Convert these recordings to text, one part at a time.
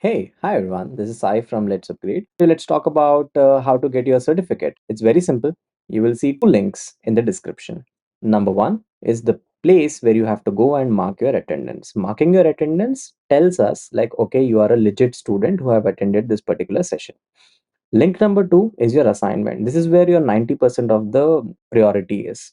Hi everyone. This is Sai from Let's Upgrade. So let's talk about how to get your certificate. It's very simple. You will see two links in the description. Number one is the place where you have to go and mark your attendance. Marking your attendance tells us like, okay, you are a legit student who have attended this particular session. Link number two is your assignment. This is where your 90% of the priority is.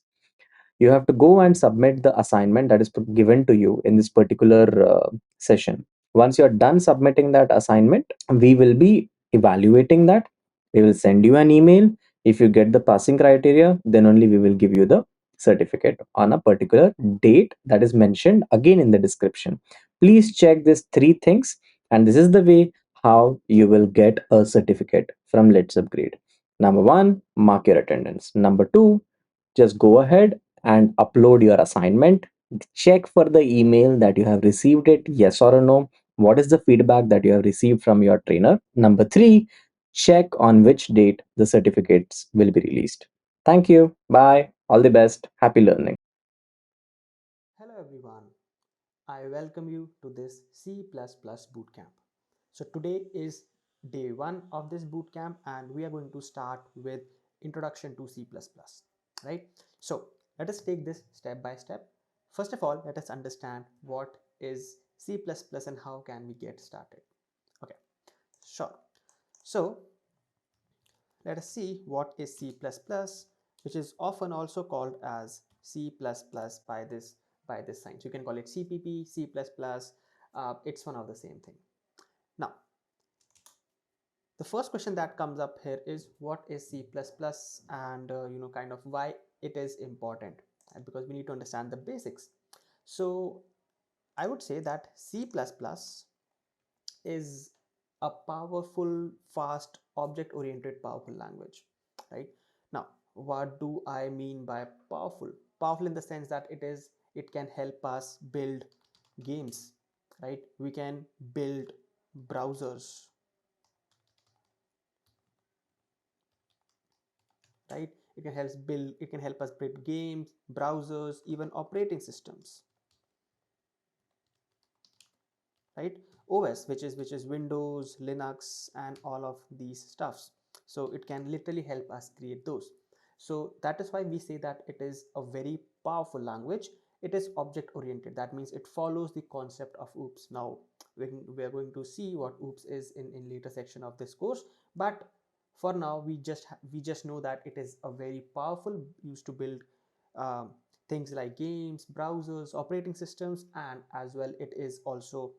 You have to go and submit the assignment that is given to you in this particular session. Once you're done submitting that assignment, we will be evaluating that. We will send you an email. If you get the passing criteria, then only we will give you the certificate on a particular date that is mentioned again in the description. Please check these three things, and this is the way how you will get a certificate from Let's Upgrade. Number one, mark your attendance. Number two, just go ahead and upload your assignment. Check for the email that you have received it, yes or no. What is the feedback that you have received from your trainer? Number three, check on which date the certificates will be released. Thank you. Bye. All the best. Happy learning. Hello everyone, I welcome you to this C++ bootcamp. So today is day 1 of this bootcamp and we are going to start with introduction to C++, right? So let us take this step by step. First of all, let us understand what is C++ and how can we get started. Okay, sure. So let us see what is C++, which is often also called as C++ by this sign. So you can call it CPP, C++. It's one of the same thing. Now, the first question that comes up here is what is C++ and kind of why it is important, because we need to understand the basics. So I would say that C++ is a powerful, fast, object-oriented powerful language, right? Now, what do I mean by powerful? Powerful in the sense that it can help us build games, right? We can build browsers, right? It can help us build games, browsers, even operating systems, right? OS, which is Windows, Linux, and all of these stuffs. So it can literally help us create those. So that is why we say that it is a very powerful language. It is object oriented. That means it follows the concept of OOPS. Now we are going to see what OOPS is in later section of this course, but for now we just know that it is a very powerful, used to build um, things like games, browsers, operating systems, and as well it is also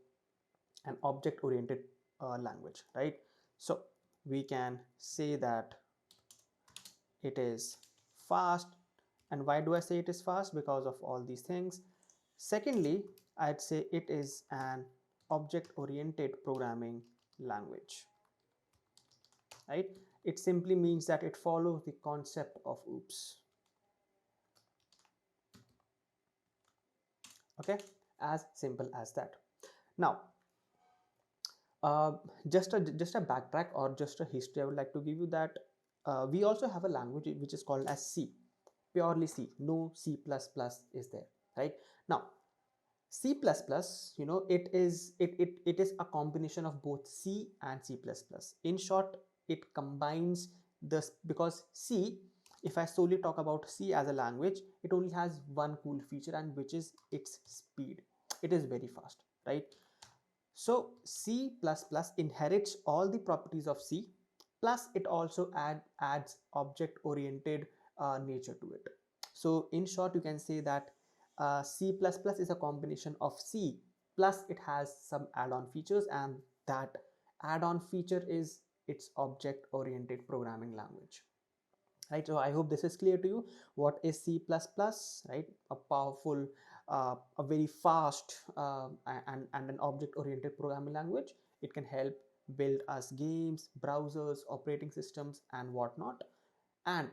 an object oriented language, right? So we can say that it is fast. And why do I say it is fast? Because of all these things. Secondly, I'd say it is an object oriented programming language, right? It simply means that it follows the concept of OOPS. Okay, as simple as that. Now uh, just a backtrack or just a history I would like to give you that we also have a language which is called as C, purely C, no C++ is there, right? Now C++, it is a combination of both C and C++. In short, it combines this, because C, if I solely talk about C as a language, it only has one cool feature, and which is its speed. It is very fast, right? So C++ inherits all the properties of C, plus it also adds object-oriented nature to it. So in short, you can say that C++ is a combination of C, plus it has some add-on features, and that add-on feature is its object-oriented programming language, right? So I hope this is clear to you. What is C++, right? A powerful, a very fast and an object oriented programming language. It can help build us games, browsers, operating systems, and whatnot. And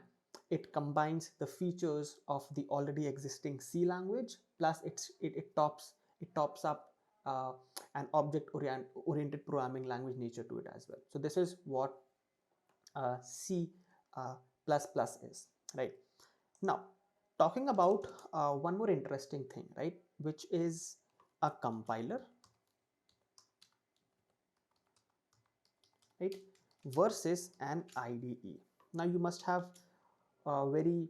it combines the features of the already existing C language, plus it tops up uh, an oriented programming language nature to it as well. So this is what C uh, plus plus is, right? Now, talking about one more interesting thing, right, which is a compiler. right? Versus an IDE. Now you must have very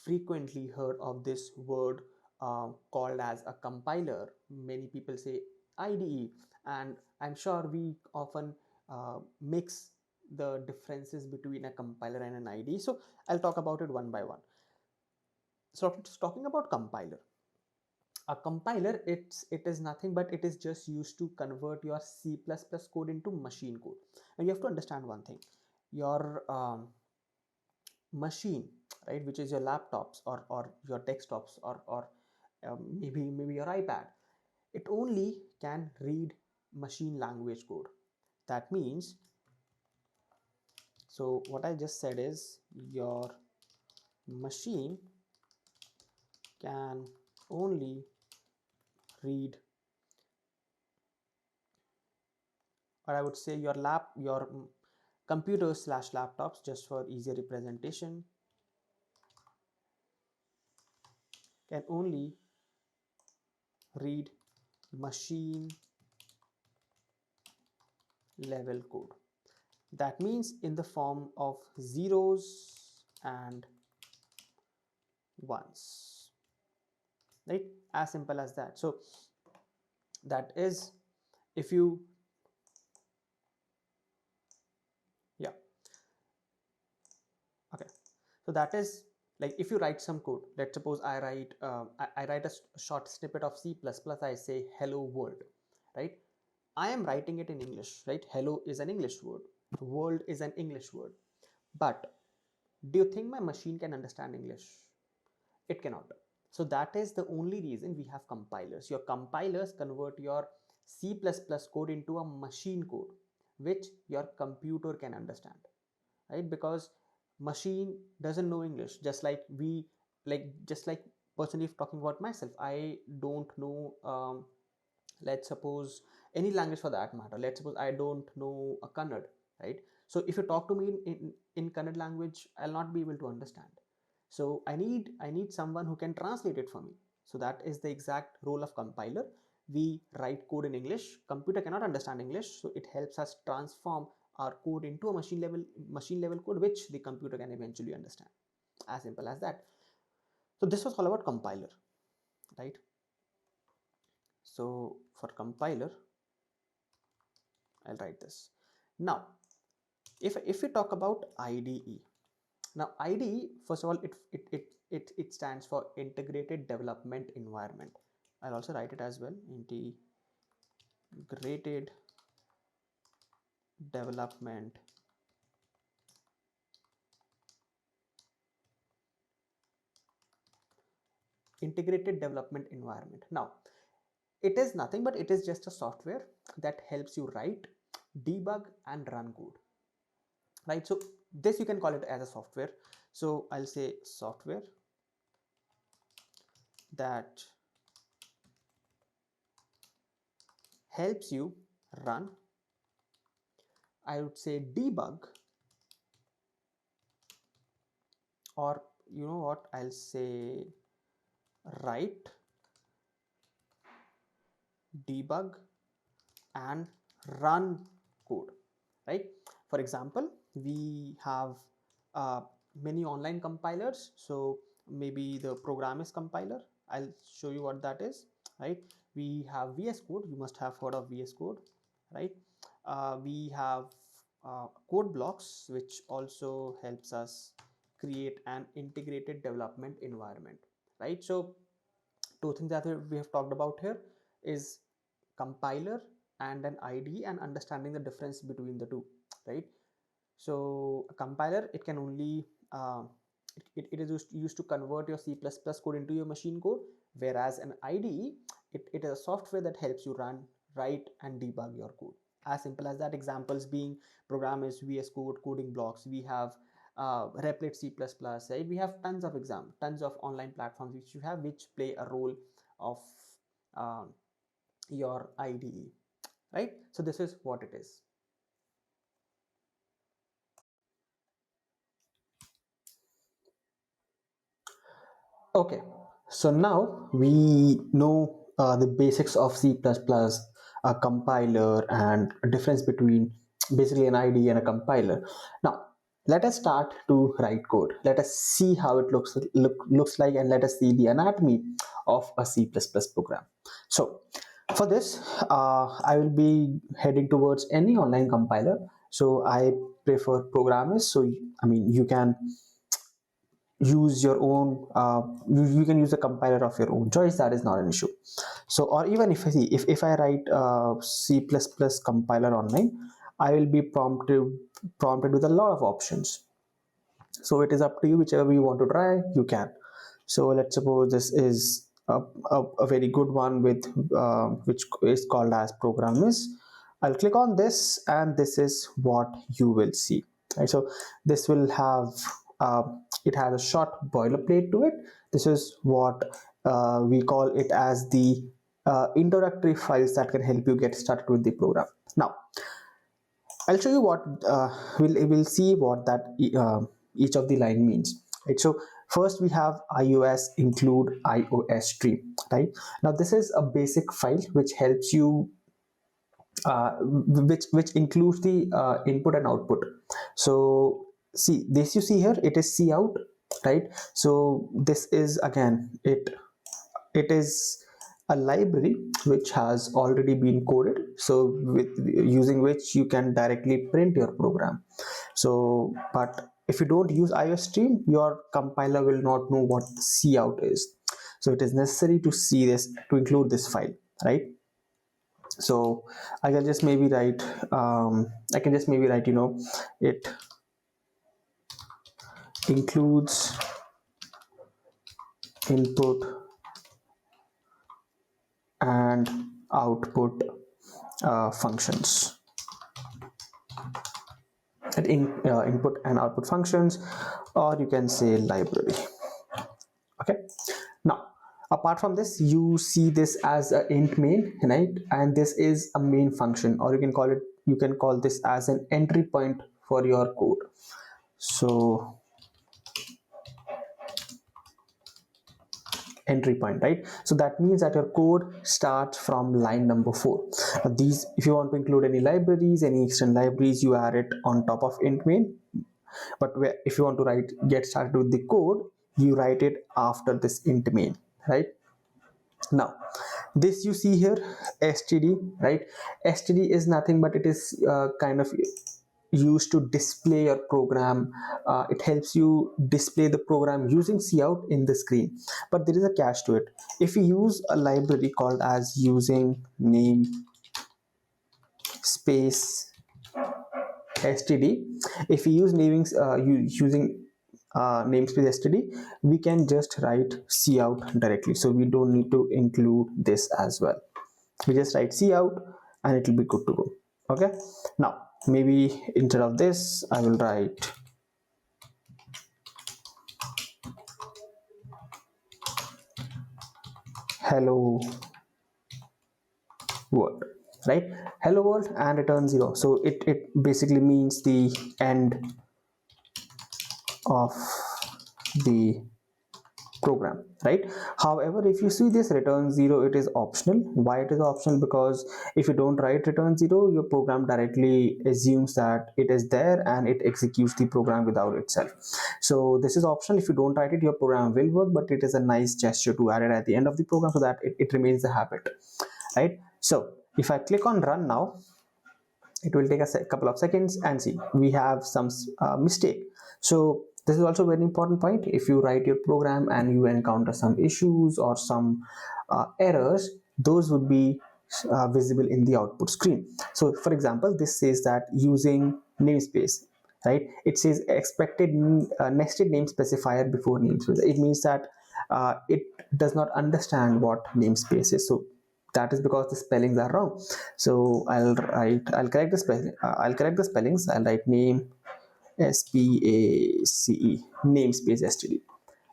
frequently heard of this word called as a compiler. Many people say IDE, and I'm sure we often mix the differences between a compiler and an IDE. So I'll talk about it one by one. So talking about compiler, a compiler, it is nothing but it is just used to convert your C++ code into machine code. And you have to understand one thing: your machine, right, which is your laptops or your desktops or maybe your iPad, it only can read machine language code. That means, so what I just said is your machine can only read, or I would say your computers slash laptops, just for easier representation, can only read machine level code. That means in the form of zeros and ones, right? As simple as that. So that is, if you, yeah, okay. So that is, like, if you write some code, let's suppose I write a short snippet of C++, I say hello world, right? I am writing it in English, right? Hello is an English word, world is an English word. But do you think my machine can understand English? It cannot. So that is the only reason we have compilers. Your compilers convert your C++ code into a machine code which your computer can understand, right? Because machine doesn't know English, just like we, just like personally talking about myself, I don't know, let's suppose any language for that matter. Let's suppose I don't know a Kannada, right? So if you talk to me in Kannada language, I'll not be able to understand. So I need someone who can translate it for me. So that is the exact role of compiler. We write code in English, computer cannot understand English, so it helps us transform our code into a machine level code which the computer can eventually understand. As simple as that. So this was all about compiler, right? So for compiler, I'll write this. Now, if we talk about IDE, now IDE, first of all, it stands for Integrated Development Environment. I'll also write it as well: Integrated Development Environment. Now, it is nothing but it is just a software that helps you write, debug, and run code, right? So this you can call it as a software. So I'll say software that helps you run, I would say debug, or you know what, I'll say write, debug, and run code, right? For example, we have uh, many online compilers. So maybe the programmist compiler, I'll show you what that is, right? We have VS Code, you must have heard of VS Code, right? We have code blocks, which also helps us create an integrated development environment, right? So two things that we have talked about here is compiler and an IDE, and understanding the difference between the two, right? So a compiler, it can only it is used to convert your C++ code into your machine code, whereas an IDE, it is a software that helps you run, write, and debug your code. As simple as that. Examples being program is VS Code, coding blocks. We have Replit C++, right? We have tons of online platforms which you have, which play a role of uh, your IDE, right? So this is what it is. Okay, so now we know the basics of C++, a compiler, and a difference between basically an IDE and a compiler. Now let us start to write code. Let us see how it looks like, and let us see the anatomy of a C++ program. So for this, I will be heading towards any online compiler. So I prefer Programmers. So I mean, you can use your own you can use a compiler of your own choice. That is not an issue. So, or even if I write C++ compiler online, I will be prompted with a lot of options. So it is up to you, whichever you want to try, you can. So let's suppose this is a very good one with which is called as Programmers. I'll click on this, and this is what you will see. Right, so this will have uh, it has a short boilerplate to it. This is what we call it as the introductory files that can help you get started with the program. Now I'll show you what we'll see what that each of the line means. Right. So first we have iOS include iOS stream. Right. Now this is a basic file which helps you which includes the input and output. So see this, you see here it is cout, right? So this is again it is a library which has already been coded, so with using which you can directly print your program. So but if you don't use iOS stream, your compiler will not know what cout is. So it is necessary to see this, to include this file, right? So I can just maybe write it includes input and output functions. Input and output functions, or you can say library. Okay. Now apart from this, you see this as a int main, right? And this is a main function, or you can call this as an entry point for your code. So entry point, right? So that means that your code starts from line number 4. Now these, if you want to include any libraries, any external libraries, you add it on top of int main. But if you want to get started with the code, you write it after this int main, right? Now this you see here, std, right? Std is nothing but it is kind of used to display your program. It helps you display the program using cout in the screen. But there is a catch to it. If you use a library called as using name space std, if you use using namespace std, we can just write cout directly, so we don't need to include this as well. We just write cout and it will be good to go. Okay. Now maybe instead of this, I will write hello world, right? Hello world, and return 0. So it basically means the end of the program, right? However, if you see this return 0, it is optional. Why it is optional? Because if you don't write return 0, your program directly assumes that it is there and it executes the program without itself. So this is optional. If you don't write it, your program will work, but it is a nice gesture to add it at the end of the program so that it remains a habit, right? So if I click on run now, it will take a couple of seconds, and see we have some mistake. So this is also a very important point. If you write your program and you encounter some issues or some errors, those would be visible in the output screen. So for example, this says that using namespace, right? It says expected nested name specifier before namespace. It means that it does not understand what namespace is. So that is because the spellings are wrong. So I'll correct the spelling. I'll correct the spellings. I'll write name space namespace std,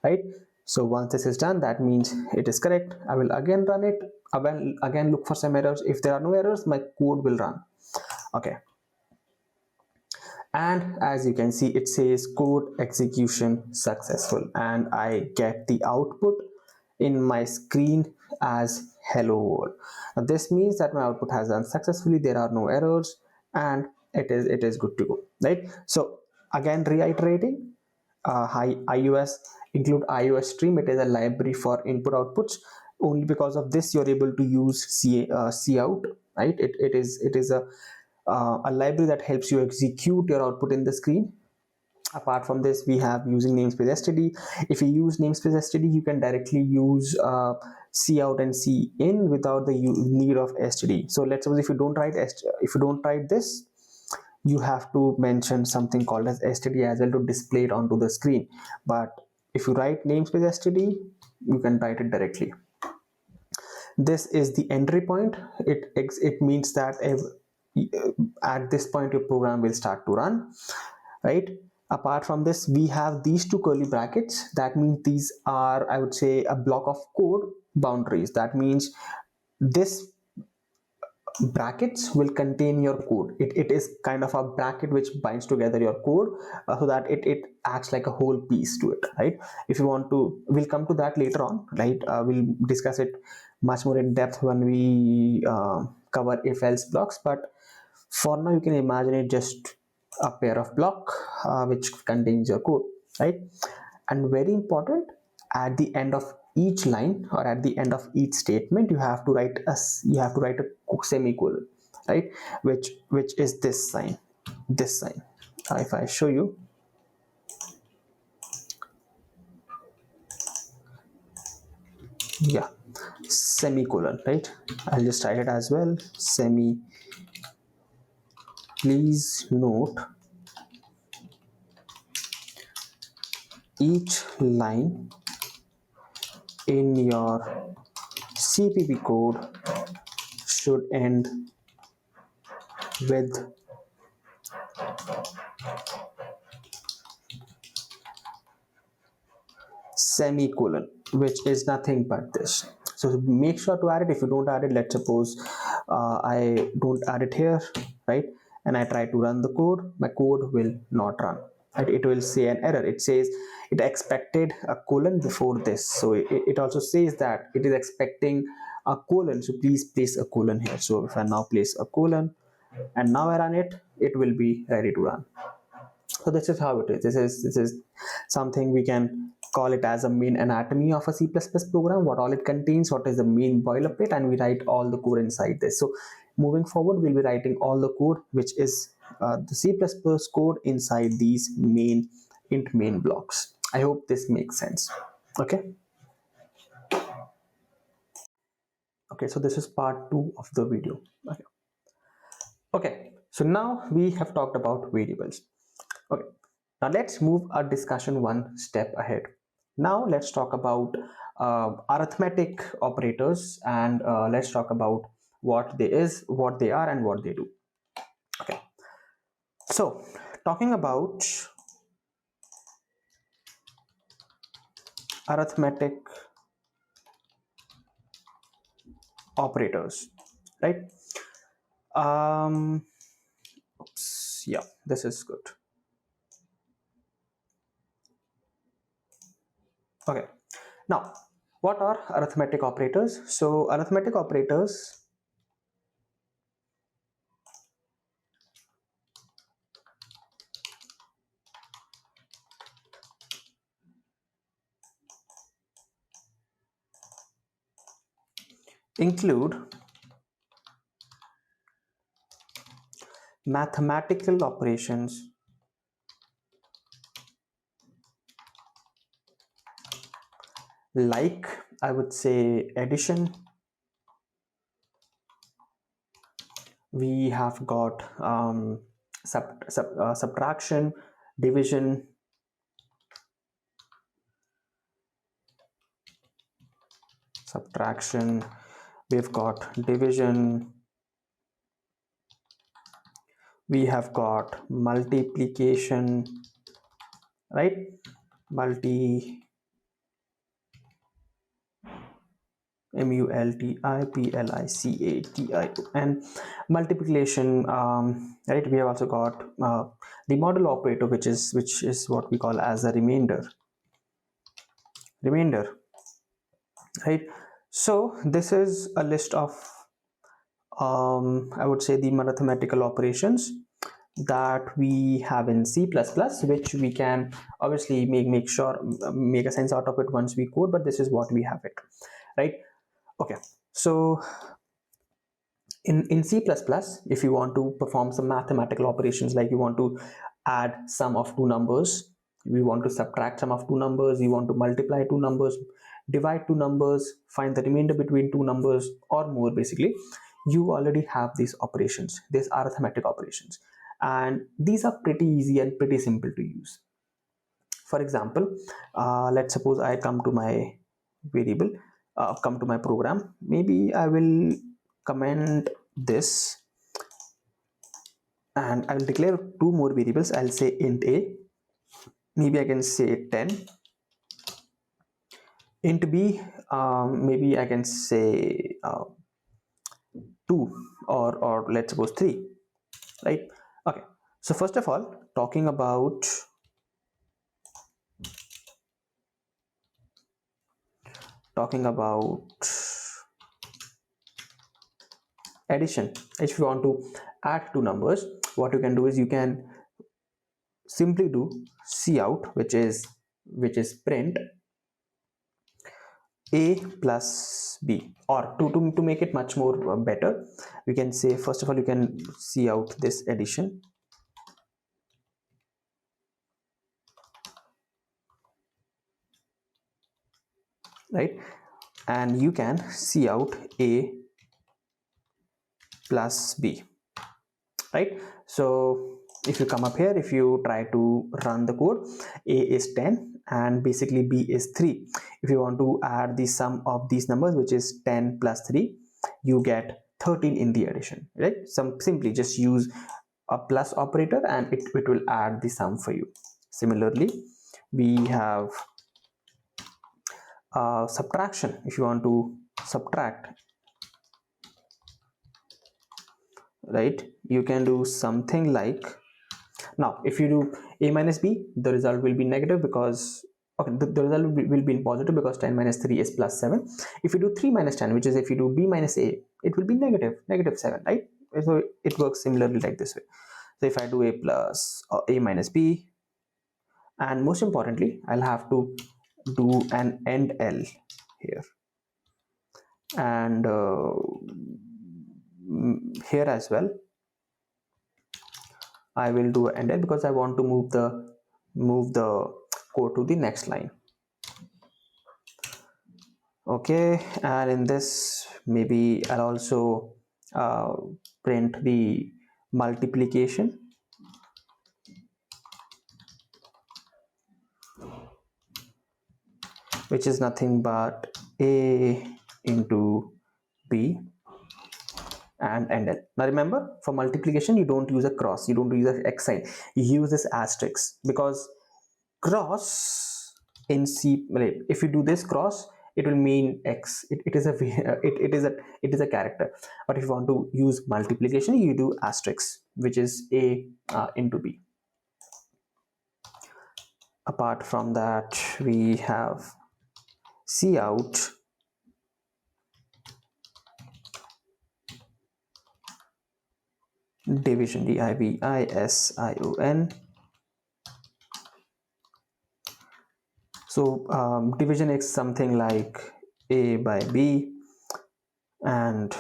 right? So once this is done, that means it is correct. I will again run it. I will again look for some errors. If there are no errors, my code will run. Okay. And as you can see, it says code execution successful, and I get the output in my screen as hello world. Now this means that my output has run successfully, there are no errors, and it is good to go, right? So again, reiterating, iOS include iOS stream. It is a library for input outputs. Only because of this you're able to use cout, right? It is a library that helps you execute your output in the screen. Apart from this, we have using namespace std. If you use namespace std, you can directly use cout and cin without the need of std. So let's suppose if you don't write if you don't write this, you have to mention something called as std as well to display it onto the screen. But if you write namespace std, you can write it directly. This is the entry point. It means that at this point your program will start to run, right? Apart from this, we have these two curly brackets. That means these are, I would say, a block of code boundaries. That means this brackets will contain your code. It is kind of a bracket which binds together your code, so that it acts like a whole piece to it, right? If you want to, we'll come to that later on, right? We'll discuss it much more in depth when we cover if else blocks. But for now, you can imagine it just a pair of block which contains your code, right? And very important, at the end of each line or at the end of each statement, you have to write a semicolon, right? Which is this sign, this sign. If I show you, yeah, semicolon, right? I'll just write it as well, semi. Please note, each line in your cpp code should end with semicolon, which is nothing but this. So make sure to add it. If you don't add it, let's suppose I don't add it here, right? And I try to run the code, my code will not run, right? It will say an error. It says it expected a colon before this. So it also says that it is expecting a colon, so please place a colon here. So if I now place a colon and now I run it, it will be ready to run. So this is how it is. This is something we can call it as a main anatomy of a C++ program, what all it contains, what is the main boilerplate, and we write all the code inside this. So moving forward, we'll be writing all the code which is the C++ code inside these main blocks. I hope this makes sense. Okay. Okay, so this is part 2 of the video. Okay. Okay, so now we have talked about variables. Okay, now let's move our discussion one step ahead. Now let's talk about arithmetic operators, and let's talk about what they are, and what they do. Okay, so talking about arithmetic operators, right? Um, oops, yeah, this is good. Okay, now what are arithmetic operators? So arithmetic operators include mathematical operations like, I would say, addition. We have got subtraction, division, subtraction, we've got division, we have got multiplication, right? Multi, multiplication, right? We have also got the model operator, which is what we call as a remainder, right? So this is a list of I would say the mathematical operations. that we have in C++, which we can obviously make a sense out of it once we code, but this is what we have it, right? Okay, so in C++, if you want to perform some mathematical operations, like you want to add sum of two numbers, we want to subtract sum of two numbers, you want to multiply two numbers, divide two numbers, find the remainder between two numbers or more, basically, you already have these operations, these arithmetic operations, and these are pretty easy and pretty simple to use. For example, let's suppose I come to my variable, come to my program. Maybe I will comment this, and I will declare two more variables. I'll say int a, maybe I can say 10. Int b, maybe I can say 2, or let's suppose 3, right? Okay, so first of all, talking about addition. If you want to add two numbers, what you can do is you can simply do cout, which is print a plus b, or to make it much more better, we can say, first of all, you can cout this addition, right? And you can cout a plus b, right? So if you come up here, if you try to run the code, a is 10 and basically b is 3. If you want to add the sum of these numbers, which is 10 plus 3, you get 13 in the addition, right? Simply just use a plus operator and it will add the sum for you. Similarly, we have subtraction. If you want to subtract, right, you can do something like, now if you do a minus b, the result will be negative, because okay, the result will be positive, because 10 minus 3 is plus 7. If you do 3 minus 10, which is if you do b minus a, it will be negative 7, right? So it works similarly like this way. So if I do a plus or a minus b, and most importantly, I'll have to do an end L here, and here as well I will do end L, because I want to move the code to the next line. Okay, and in this, maybe I'll also uh, print the multiplication, which is nothing but a into b and end L. Now remember, for multiplication you don't use a cross, you don't use an x sign, you use this asterisk, because cross in C, if you do this cross, it will mean x, it is a it is a character. But if you want to use multiplication, you do asterisk, which is a into b. Apart from that, we have cout division, division. So division is something like a by b, and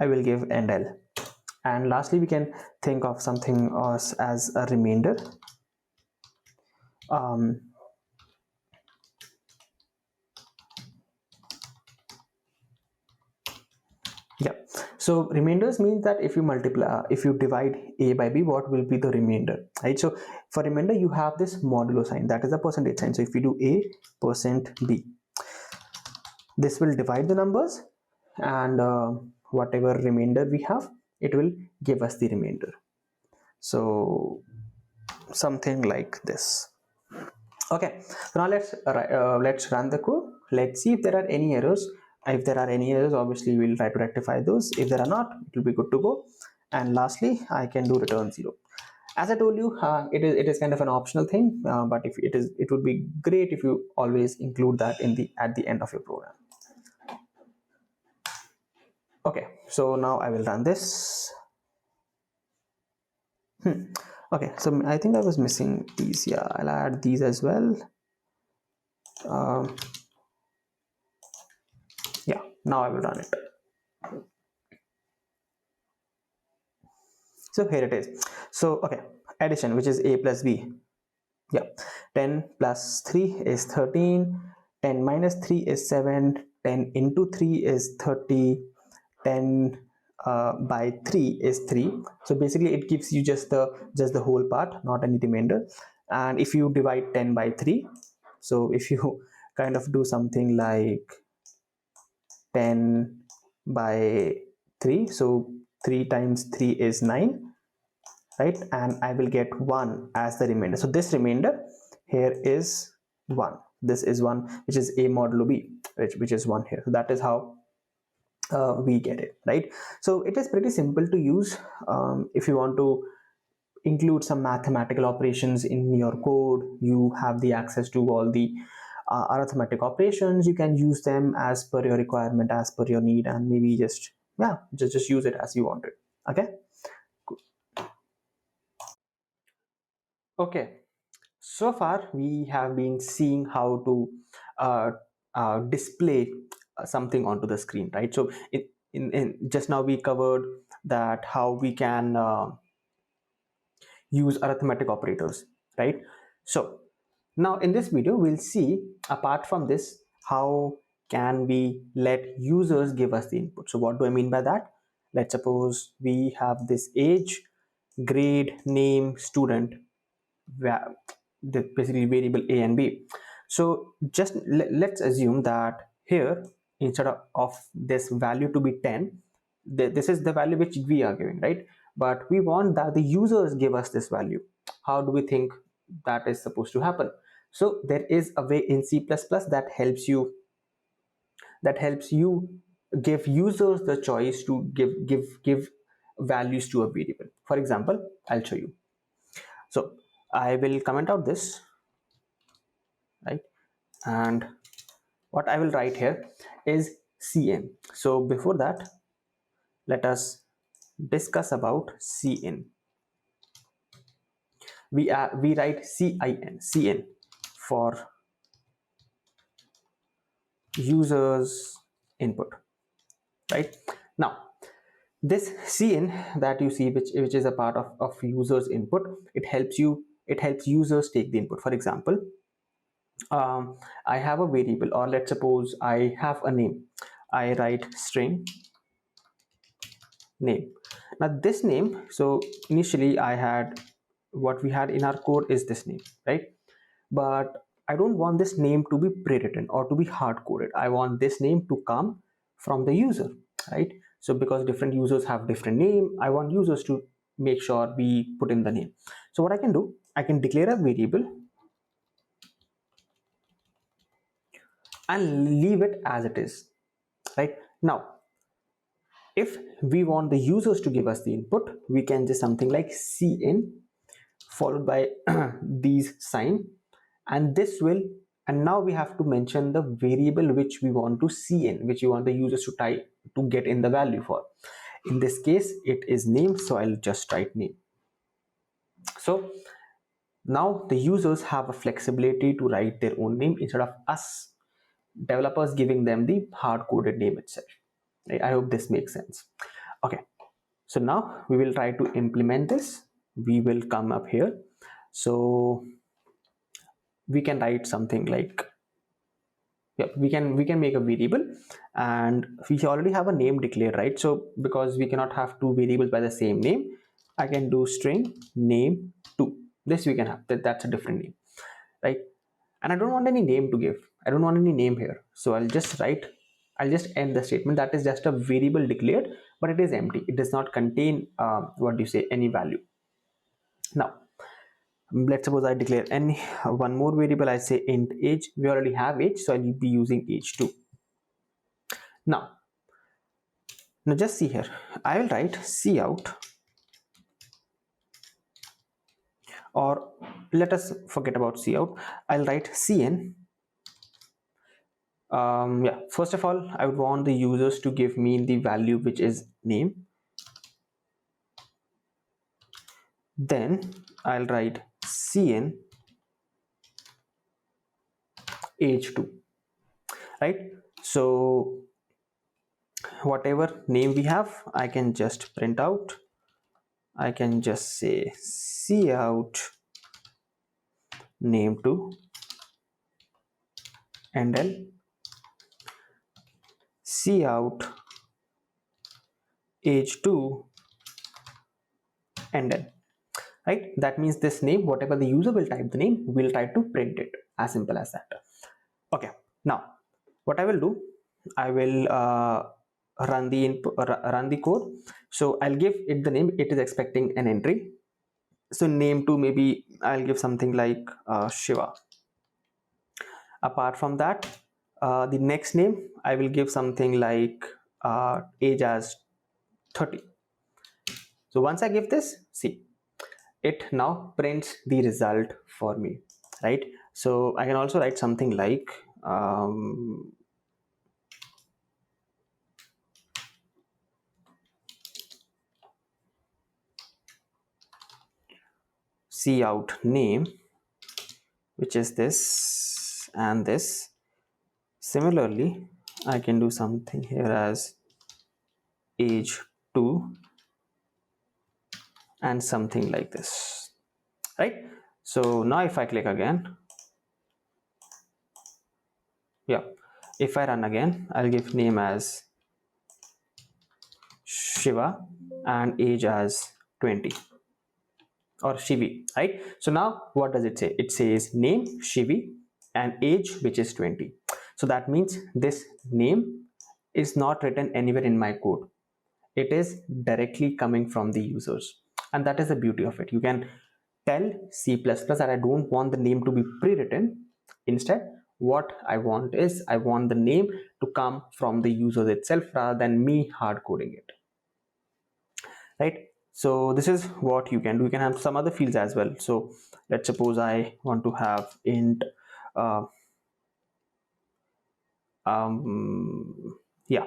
I will give end L. And lastly, we can think of something as a remainder. Yeah, so remainders means that if you divide a by b, what will be the remainder, right? So for remainder, you have this modulo sign, that is a percentage sign. So if you do a percent b, this will divide the numbers, and whatever remainder we have, it will give us the remainder. So something like this. Okay, so now let's run the code. Let's see if there are any errors. If there are any errors, obviously we'll try to rectify those. If there are not, it will be good to go. And lastly, I can do return 0. As I told you, it is kind of an optional thing, but if it would be great if you always include that at the end of your program. Okay, so now I will run this. Okay, so I think I was missing these. Yeah, I'll add these as well. um, yeah, now I will run it. So here it is. So okay, addition, which is a plus b. Yeah, 10 plus 3 is 13, 10 minus 3 is 7, 10 into 3 is 30, 10 by 3 is 3. So basically it gives you just the whole part, not any remainder. And if you divide 10 by 3, so if you kind of do something like 10 by 3, so 3 times 3 is 9, right? And I will get 1 as the remainder. So this remainder here is 1. This is 1, which is a modulo b, which is 1 here. So that is how we get it, right? So it is pretty simple to use. If you want to include some mathematical operations in your code, you have the access to all the arithmetic operations. You can use them as per your requirement, as per your need, and maybe just, yeah, just use it as you want it. Okay. Okay, so far we have been seeing how to uh, display something onto the screen, right? So in just now we covered that how we can use arithmetic operators, right? So now in this video we'll see, apart from this, how can we let users give us the input. So what do I mean by that? Let's suppose we have this age, grade, name, student, the basically variable a and b. So just let's assume that here, instead of this value to be 10, this is the value which we are giving, right? But we want that the users give us this value. How do we think that is supposed to happen? So there is a way in C++ that helps you give users the choice to give values to a variable. For example, I'll show you. So I will comment out this, right? And what I will write here is cn. So before that, let us discuss about cn. We write cn for users input, right? Now this cn that you see, which is a part of users input, it helps users take the input. For example, I have a variable, or let's suppose I have a name. I write string name. Now this name, so initially I had, what we had in our code is this name, right? But I don't want this name to be pre-written or to be hard coded. I want this name to come from the user, right? So because different users have different name, I want users to make sure we put in the name. So what I can do, I can declare a variable and leave it as it is, right? Now if we want the users to give us the input, we can just something like cn followed by these sign, and this will, and now we have to mention the variable which we want to cn, which we want the users to type to get in the value for. In this case it is name, so I'll just write name. So now the users have a flexibility to write their own name instead of us developers giving them the hard coded name itself. I hope this makes sense. Okay, so now we will try to implement this. We will come up here. So we can write something like, yeah, we can make a variable, and we already have a name declared, right? So because we cannot have two variables by the same name, I can do string name 2. This we can have, that's a different name, right? And I don't want any name to give. I don't want any name here, so I'll just end the statement. That is just a variable declared, but it is empty. It does not contain what do you say, any value. Now let's suppose I declare any one more variable. I say int age. We already have age, so I'll be using age 2. Now just see here, I will write cout, or let us forget about cout. I'll write cn Yeah, first of all, I would want the users to give me the value which is name. Then I'll write cn age 2, right? So whatever name we have, I can just print out. I can just say cout name to and then cout age 2 and then, right? That means this name, whatever the user will type the name, we'll try to print it, as simple as that. Okay, now what I will do, I will run the input, run the code. So I'll give it the name, it is expecting an entry. So name to, maybe I'll give something like Shiva. Apart from that, the next name I will give something like age as 30. So once I give this, see, it now prints the result for me, right? So I can also write something like cout name, which is this and this. Similarly, I can do something here as age 2 and something like this, right? So now if I click again, yeah, if I run again, I'll give name as Shiva and age as 20 or Shivi, right? So now what does it say? It says name Shivi and age, which is 20. So that means this name is not written anywhere in my code. It is directly coming from the users, and that is the beauty of it. You can tell C++ that I don't want the name to be pre-written. Instead, what I want is, I want the name to come from the user itself rather than me hard coding it, right? So this is what you can do. You can have some other fields as well. So let's suppose I want to have int uh, yeah,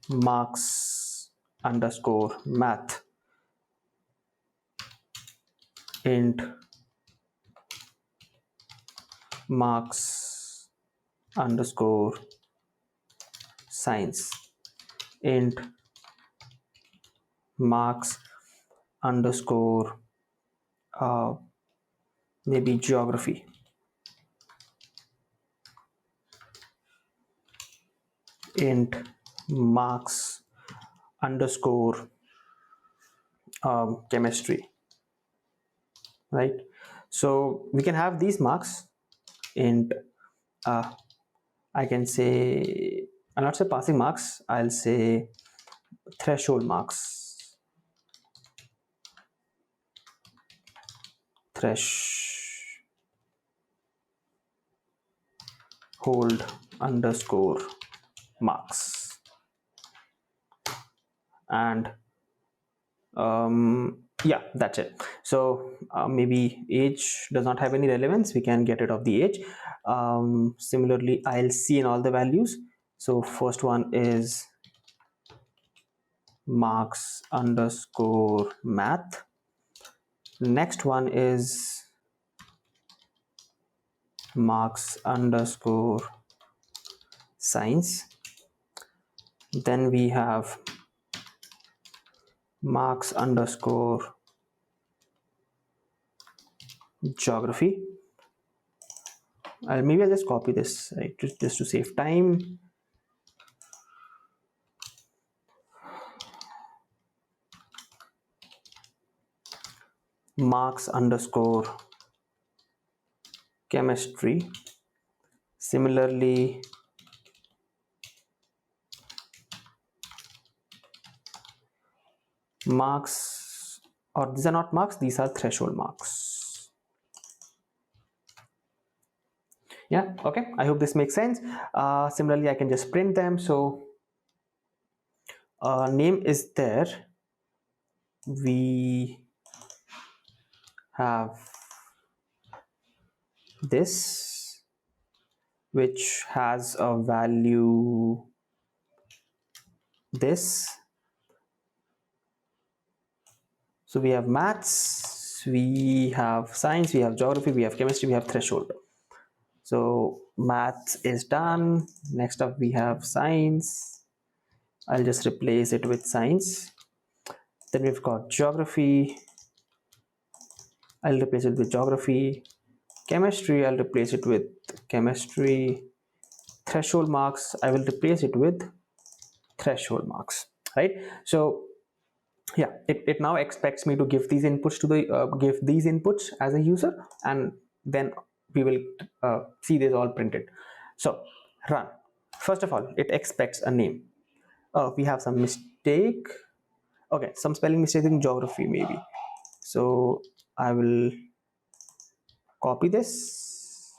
marks underscore math, int marks underscore science, int marks underscore uh, maybe geography, int marks underscore chemistry, right? So we can have these marks. Int uh, I can say, I'll not say passing marks, I'll say threshold marks, threshold underscore marks. And yeah, that's it. So maybe age does not have any relevance, we can get rid of the age. Similarly, I'll see in all the values. So first one is marks underscore math, next one is marks underscore science, then we have marks underscore geography. Maybe I'll just copy this, right, just to save time. Marks underscore chemistry. Similarly, marks, or these are not marks, these are threshold marks. Yeah, okay, I hope this makes sense. Similarly, I can just print them. So name is there, we have this, which has a value this. So we have maths, we have science, we have geography, we have chemistry, we have threshold. So maths is done. Next up we have science. I'll just replace it with science. Then we've got geography. I'll replace it with geography. Chemistry, I'll replace it with chemistry. Threshold marks, I will replace it with threshold marks, right? So yeah, it now expects me to give these inputs to the give these inputs as a user, and then we will see this all printed. So run. First of all, it expects a name. Oh, we have some mistake. Okay, some spelling mistake in geography maybe. So I will copy this.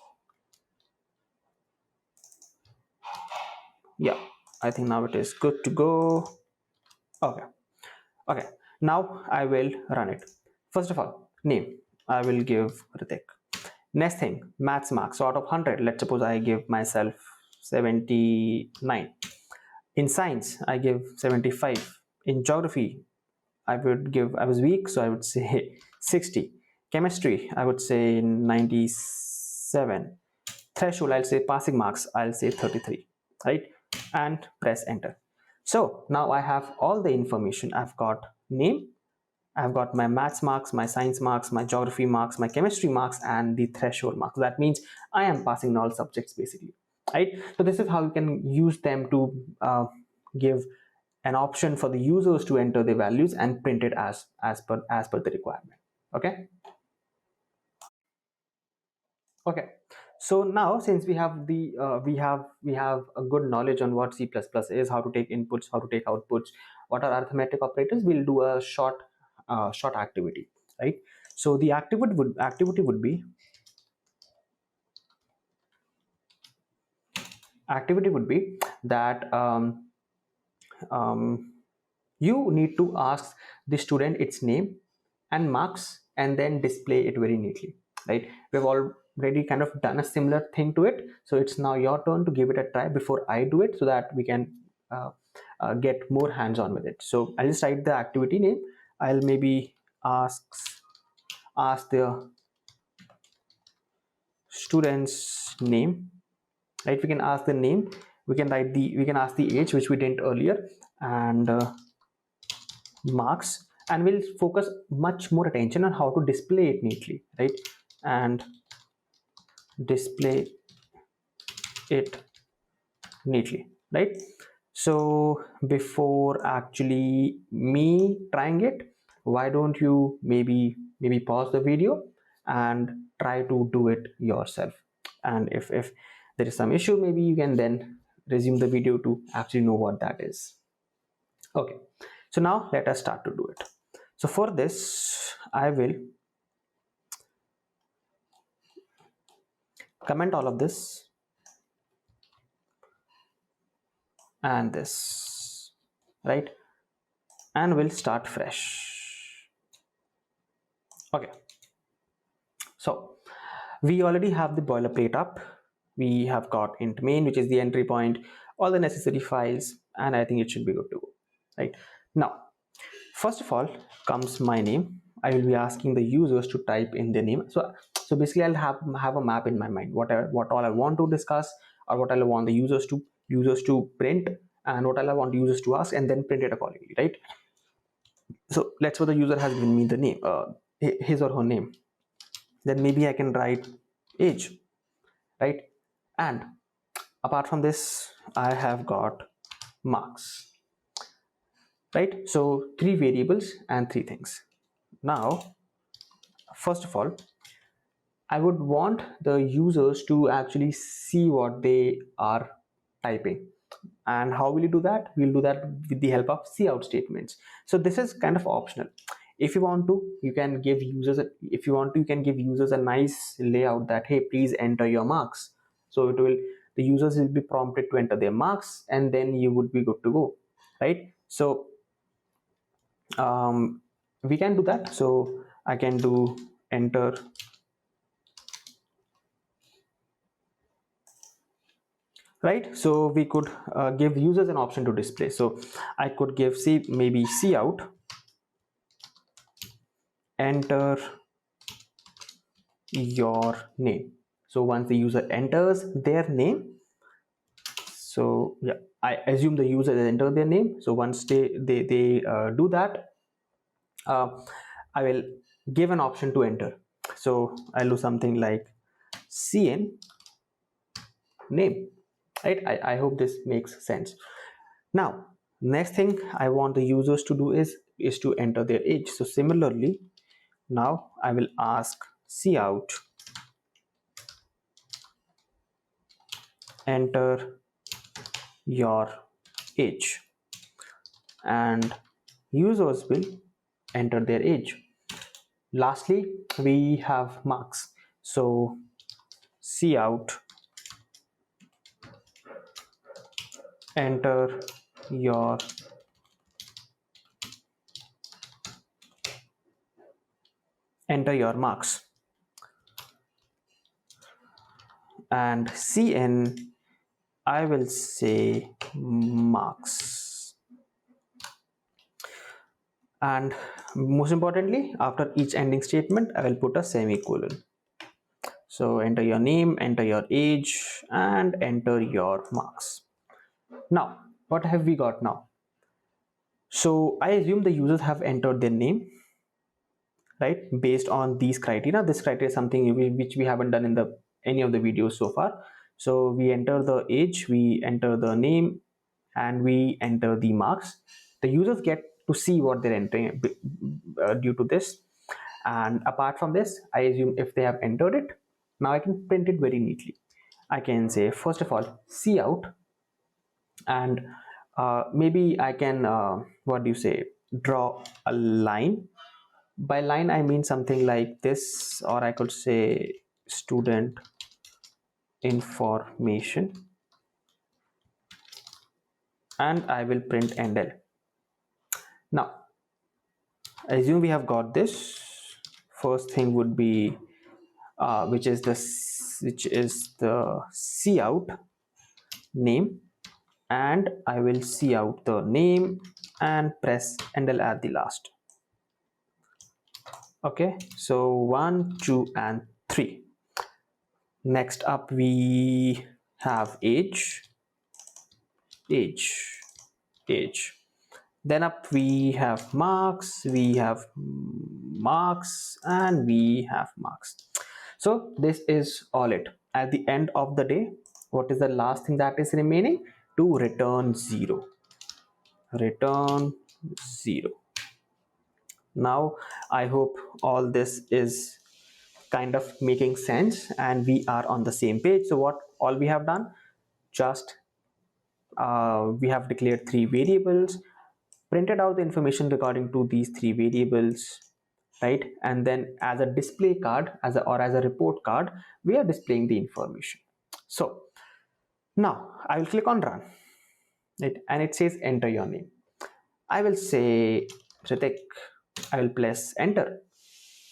Yeah, I think now it is good to go. Okay. Okay, now I will run it. First of all, name, I will give Ritik. Next thing, maths marks. So out of 100, let's suppose I give myself 79. In science, I give 75. In geography, I was weak, so I would say 60. Chemistry, I would say 97. Threshold, I'll say passing marks, I'll say 33, right? And press enter. So now I have all the information. I've got name, I've got my maths marks, my science marks, my geography marks, my chemistry marks, and the threshold marks. That means I am passing in all subjects basically, right? So this is how you can use them to give an option for the users to enter the values and print it as per the requirement. Okay. Okay. So now, since we have a good knowledge on what C++ is, how to take inputs, how to take outputs, what are arithmetic operators, we'll do a short activity, right? So the activity would be that um, you need to ask the student its name and marks and then display it very neatly, right? We've already kind of done a similar thing to it, so it's now your turn to give it a try before I do it, so that we can get more hands-on with it. So I'll just write the activity name. I'll maybe ask the student's name, right? We can ask the name, we can ask the age, which we didn't earlier, and marks, and we'll focus much more attention on how to display it neatly, right? And display it neatly, right? So before actually me trying it, why don't you maybe pause the video and try to do it yourself? And if there is some issue, maybe you can then resume the video to actually know what that is. Okay, so now let us start to do it. So for this, I will comment all of this and this, right? And we'll start fresh. Okay, so we already have the boilerplate up. We have got int main, which is the entry point, all the necessary files, and I think it should be good to go, right? Now, first of all comes my name. I will be asking the users to type in their name. So basically I'll have a map in my mind, what all I want to discuss, or what I want the users to print, and what I want users to ask, and then print it accordingly, right? So let's say the user has given me the name, his or her name. Then maybe I can write age, right? And apart from this, I have got marks, right? So 3 variables and 3 things. Now, first of all, I would want the users to actually see what they are typing. And how will you do that? We'll do that with the help of cout statements. So this is kind of optional. If you want to, you can give users, if you want to, you can give users a nice layout that, hey, please enter your marks. So the users will be prompted to enter their marks, and then you would be good to go, right? So we can do that. So I can do enter right? So we could give users an option to display. So I could give maybe C out, enter your name. So once the user enters their name, so yeah, I assume the user has entered their name. So once they do that, uh, I will give an option to enter. So I'll do something like cn name, right? I hope this makes sense. Now next thing I want the users to do is to enter their age. So similarly, now I will ask cout enter your age, and users will enter their age. Lastly, we have marks. So cout enter your marks, and cn I will say marks. And most importantly, after each ending statement I will put a semicolon. So enter your name, enter your age, and enter your marks. Now what have we got now? So I assume the users have entered their name, right, based on these criteria. This criteria is something which we haven't done in the any of the videos so far. So we enter the age, we enter the name, and we enter the marks. The users get to see what they're entering due to this. And apart from this, I assume if they have entered it, now I can print it very neatly. I can say first of all cout, and maybe I can what do you say, draw a line. By line I mean something like this, or I could say student information, and I will print endl. Now assume we have got this. First thing would be which is the cout name, and I will cout the name and press endl at the last. Okay, so 1 2 and 3. Next up we have age age. Then up we have marks, we have marks, and we have marks. So this is all it. At the end of the day, what is the last thing that is remaining? To return 0. Return 0. Now I hope all this is kind of making sense and we are on the same page. So what all we have done, just we have declared 3 variables, printed out the information regarding to these 3 variables, right? And then as a display card, or as a report card, we are displaying the information. So now I will click on run it, and it says enter your name. I will say Ritik. I will press enter.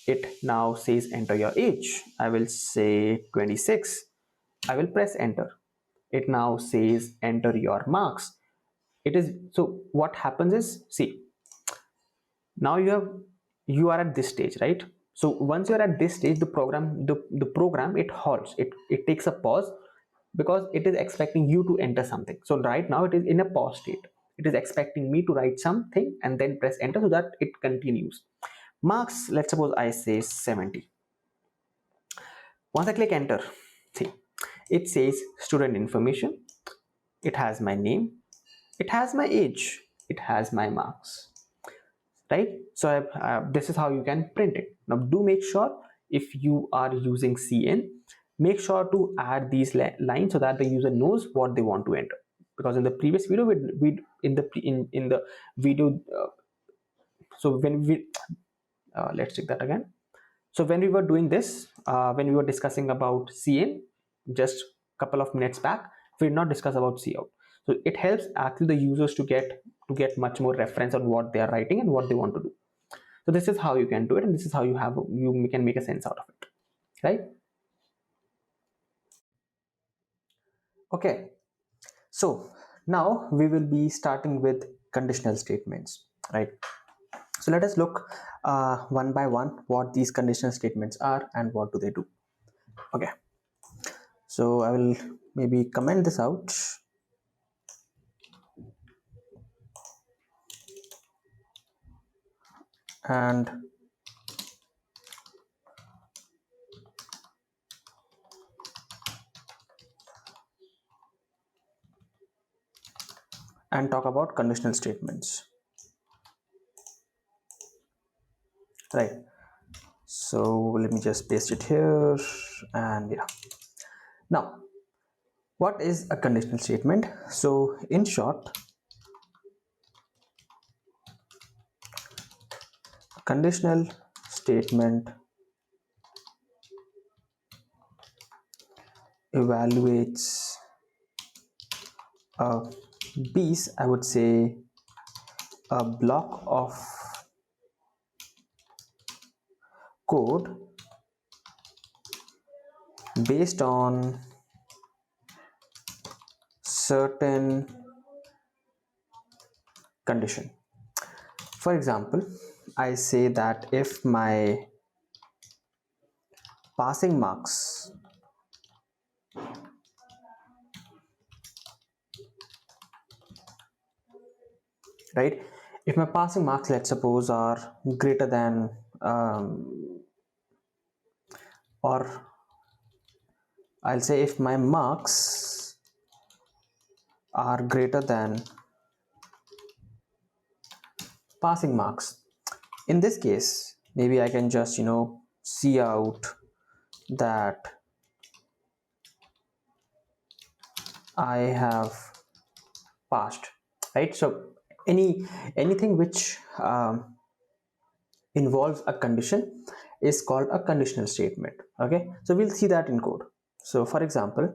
It now says enter your age. I will say 26. I will press enter. It now says enter your marks. It is so what happens is, see, now you are at this stage, right? So once you're at this stage, the program, it halts, it takes a pause, because it is expecting you to enter something. So right now it is in a pause state. It is expecting me to write something and then press enter so that it continues. Marks, let's suppose I say 70. Once I click enter, see, it says student information, it has my name, it has my age, it has my marks, right? So this is how you can print it. Now do make sure, if you are using cn, make sure to add these lines so that the user knows what they want to enter. Because in the previous video, we in the video, so when we let's check that again. So when we were doing this, when we were discussing about cn just a couple of minutes back, we did not discuss about cout. So it helps actually the users to get much more reference on what they are writing and what they want to do. So this is how you can do it, and this is how you can make a sense out of it, right? Okay, So now we will be starting with conditional statements, right? So let us look one by one what these conditional statements are and what do they do. Okay, so I will maybe comment this out and talk about conditional statements, right? So let me just paste it here, and yeah. Now, what is a conditional statement? So in short, conditional statement evaluates a piece, I would say a block of code based on certain condition. For example, I say that if my passing marks, right, if my passing marks, let's suppose, are greater than or I'll say if my marks are greater than passing marks, in this case maybe I can just see out that I have passed, right? So anything which involves a condition is called a conditional statement. Okay, so we'll see that in code. So for example,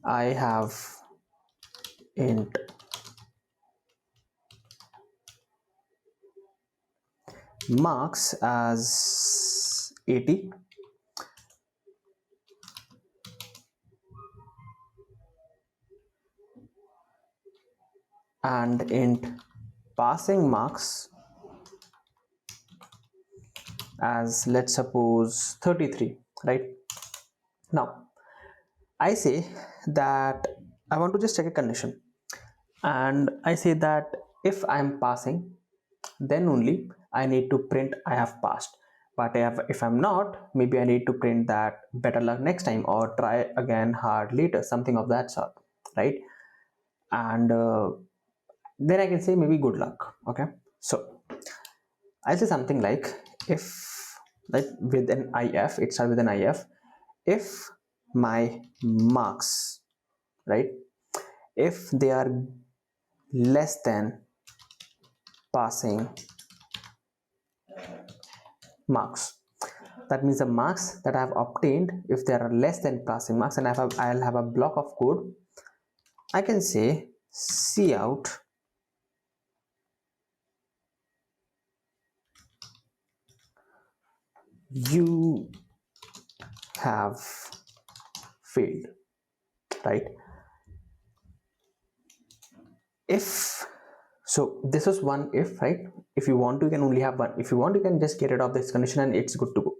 I have int marks as 80 and int passing marks as, let's suppose, 33, right? Now I say that I want to just check a condition, and I say that if I'm passing, then only I need to print I have passed. But if I'm not, maybe I need to print that better luck next time or try again hard later, something of that sort, right? And then I can say maybe good luck. Okay, so I'll say something like, if, like, with an if, it starts with an if, if my marks, right, if they are less than passing marks, that means the marks that I have obtained, if they are less than passing marks, and I'll have a block of code, I can say cout you have failed, right? If so, this is one if, right? If you want to, you can only have one. If you want, you can just get rid of this condition and it's good to go.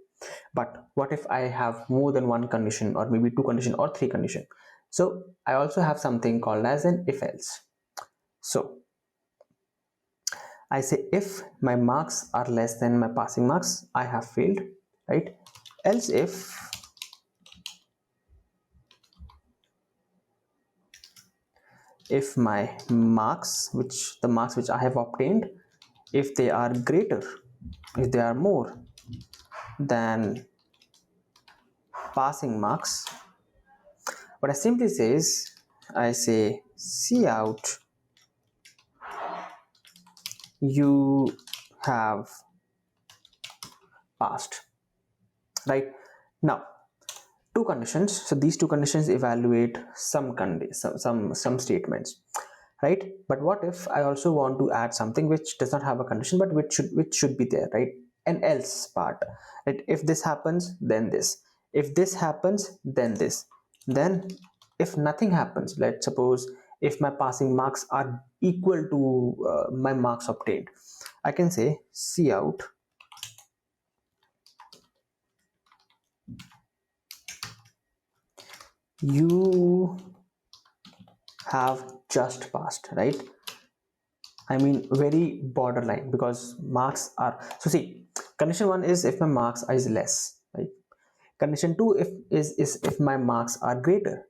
But what if I have more than one condition, or maybe two condition or three condition? So I also have something called as an if else. So I say if my marks are less than my passing marks, I have failed, right? Else if my marks, the marks which I have obtained, if they are greater, if they are more than passing marks, what I simply say is, I say cout you have passed, right? Now two conditions, so these two conditions evaluate some statements, right? But what if I also want to add something which does not have a condition but which should be there, right? An else part, right? If this happens, then this. If this happens, then this. Then if nothing happens, let's suppose if my passing marks are equal to my marks obtained, I can say cout you have just passed, right? I mean very borderline, because marks are, so see, condition 1 is if my marks is less, right? Condition 2 is if my marks are greater.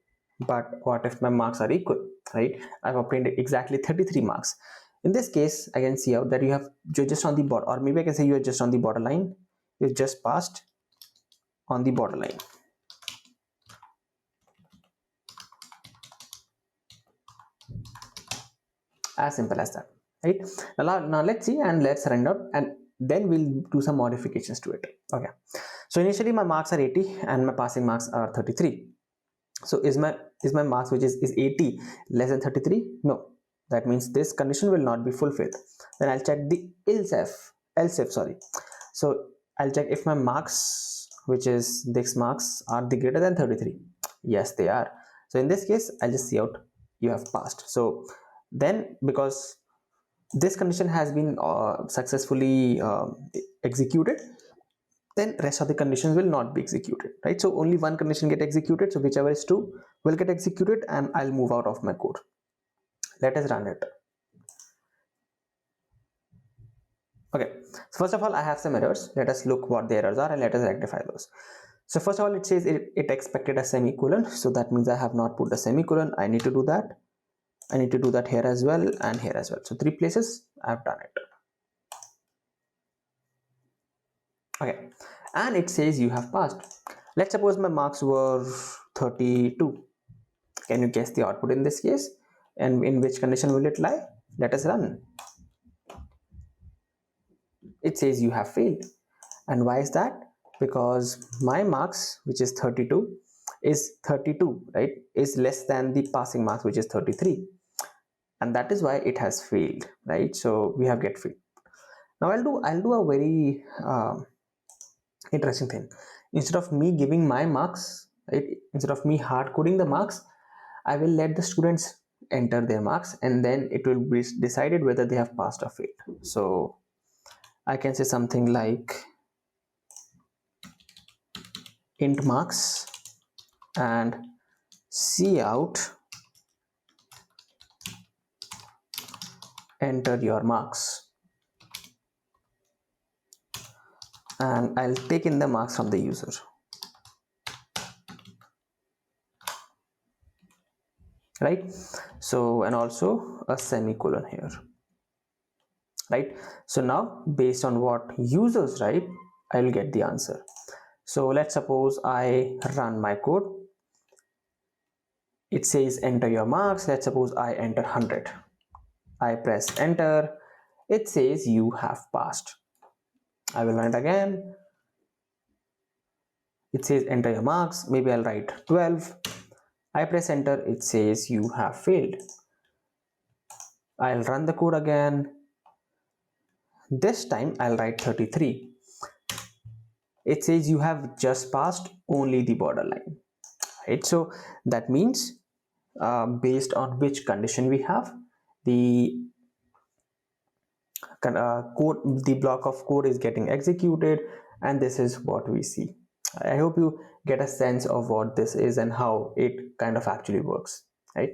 But what if my marks are equal, right? I've obtained exactly 33 marks. In this case, I can see out that you're just on the border, or maybe I can say you're just on the borderline. You just passed on the borderline. As simple as that, right? Now let's see, and let's run out, and then we'll do some modifications to it. Okay, so initially my marks are 80 and my passing marks are 33. So is my marks, which is 80, less than 33? No. That means this condition will not be fulfilled. Then I'll check the else if, sorry. So I'll check if my marks, which is this marks, are the greater than 33. Yes, they are. So in this case, I'll just see out you have passed. So then, because this condition has been successfully executed, then rest of the conditions will not be executed, right? So only one condition get executed, so whichever is true will get executed, and I'll move out of my code. Let us run it. Okay, so first of all, I have some errors. Let us look what the errors are and let us rectify those. So first of all, it says it expected a semicolon, so that means I have not put a semicolon. I need to do that. I need to do that here as well and here as well. So 3 places I've done it. Okay, and it says you have passed. Let's suppose my marks were 32. Can you guess the output in this case? And in which condition will it lie? Let us run. It says you have failed. And why is that? Because my marks, which is 32, right, is less than the passing marks, which is 33. And that is why it has failed, right? So we have get failed. Now I'll do a very interesting thing. Instead of me giving my marks, right, instead of me hard coding the marks, I will let the students enter their marks, and then it will be decided whether they have passed or failed. So I can say something like int marks and cout enter your marks, and I'll take in the marks from the user. Right? So, and also a semicolon here. Right? So now based on what users write, I'll get the answer. So let's suppose I run my code. It says enter your marks. Let's suppose I enter 100. I press enter. It says you have passed. I will run it again. It says enter your marks. Maybe I'll write 12. I press enter. It says you have failed. I'll run the code again. This time I'll write 33. It says you have just passed only the borderline. Right? So that means based on which condition we have, the code, the block of code is getting executed, and this is what we see. I hope you get a sense of what this is and how it kind of actually works, right?